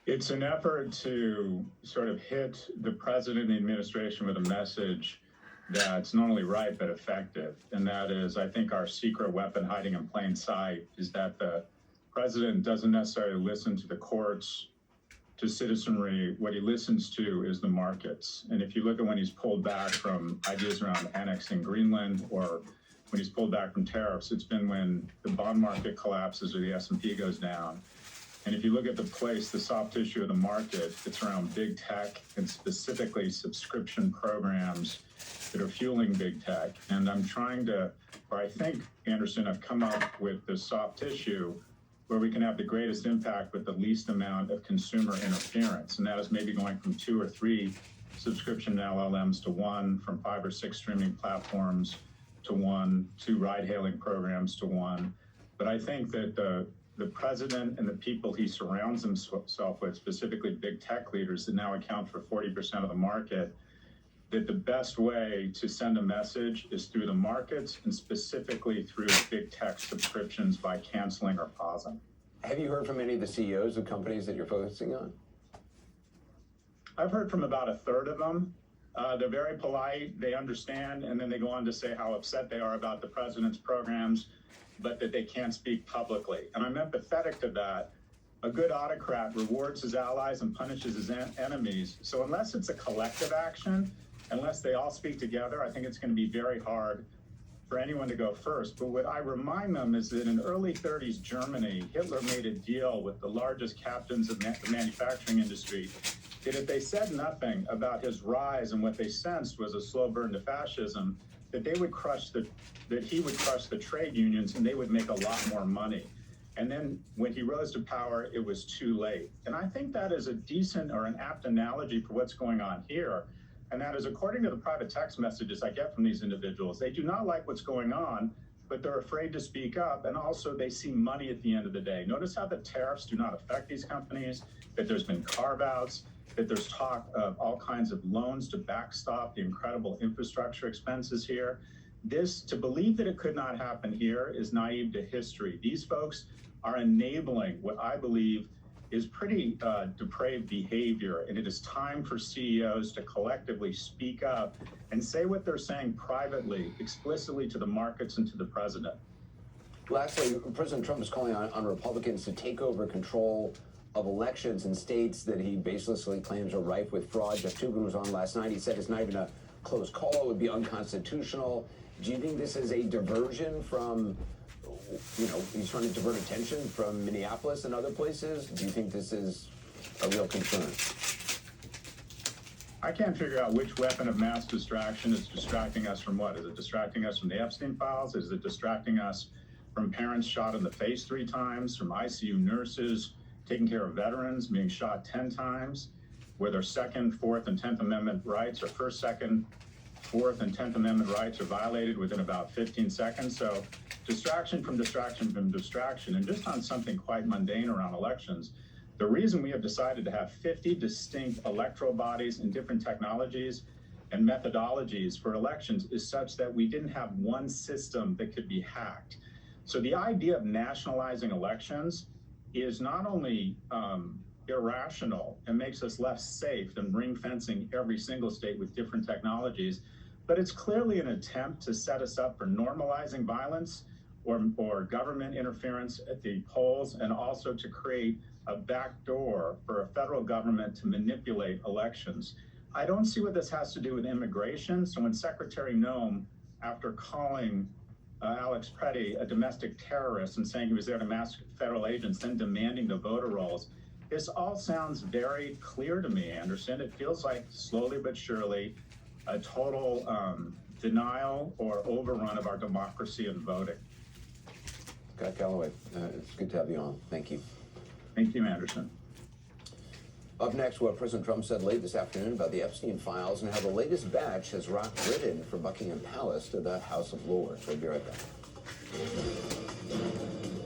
It's an effort to sort of hit the president and the administration with a message that's not only right, but effective. And that is, I think our secret weapon hiding in plain sight is that the president doesn't necessarily listen to the courts, to citizenry. What he listens to is the markets. And if you look at when he's pulled back from ideas around annexing Greenland, or when he's pulled back from tariffs, it's been when the bond market collapses or the S&P goes down. And if you look at the soft tissue of the market, it's around big tech and specifically subscription programs that are fueling big tech. And I think, Anderson, I've come up with the soft tissue where we can have the greatest impact with the least amount of consumer interference. And that is maybe going from 2 or 3 subscription LLMs to 1, from 5 or 6 streaming platforms to 1, 2 ride-hailing programs to 1. But I think that the president and the people he surrounds himself with, specifically big tech leaders that now account for 40% of the market, that the best way to send a message is through the markets and specifically through big tech subscriptions by canceling or pausing. Have you heard from any of the CEOs of companies that you're focusing on? I've heard from about a third of them. They're very polite, they understand, and then they go on to say how upset they are about the president's programs, but that they can't speak publicly. And I'm empathetic to that. A good autocrat rewards his allies and punishes his enemies. So unless it's a collective action, unless they all speak together, I think it's going to be very hard for anyone to go first. But what I remind them is that in early 30s Germany, Hitler made a deal with the largest captains of the manufacturing industry that if they said nothing about his rise and what they sensed was a slow burn to fascism, that he would crush the trade unions and they would make a lot more money. And then when he rose to power, it was too late. And I think that is a decent or an apt analogy for what's going on here. And that is, according to the private text messages I get from these individuals, they do not like what's going on, but they're afraid to speak up. And also they see money at the end of the day. Notice how the tariffs do not affect these companies, that there's been carve-outs, that there's talk of all kinds of loans to backstop the incredible infrastructure expenses here. To believe that it could not happen here is naive to history. These folks are enabling what I believe is pretty depraved behavior, and it is time for CEOs to collectively speak up and say what they're saying privately, explicitly to the markets and to the president. Lastly, President Trump is calling on Republicans to take over control of elections in states that he baselessly claims are rife with fraud. Jeff Toobin was on last night. He said it's not even a close call. It would be unconstitutional. Do you think this is a diversion from, he's trying to divert attention from Minneapolis and other places? Do you think this is a real concern? I can't figure out which weapon of mass distraction is distracting us from what. Is it distracting us from the Epstein files? Is it distracting us from parents shot in the face 3 times, from ICU nurses taking care of veterans being shot 10 times, where their 2nd, 4th, and 10th Amendment rights, or 1st, 2nd, 4th, and 10th Amendment rights are violated within about 15 seconds. So distraction from distraction from distraction. And just on something quite mundane around elections, the reason we have decided to have 50 distinct electoral bodies and different technologies and methodologies for elections is such that we didn't have one system that could be hacked. So the idea of nationalizing elections is not only irrational and makes us less safe than ring fencing every single state with different technologies, but it's clearly an attempt to set us up for normalizing violence or government interference at the polls, and also to create a backdoor for a federal government to manipulate elections. I don't see what this has to do with immigration. So when Secretary Noem, after calling Alex Petty a domestic terrorist and saying he was there to mask federal agents, then demanding the voter rolls, this all sounds very clear to me, Anderson. It feels like slowly but surely a total denial or overrun of our democracy and voting. Scott Galloway, it's good to have you on. Thank you. Thank you, Anderson. Up next, what President Trump said late this afternoon about the Epstein files and how the latest batch has rocked Britain from Buckingham Palace to the House of Lords. We'll be right back.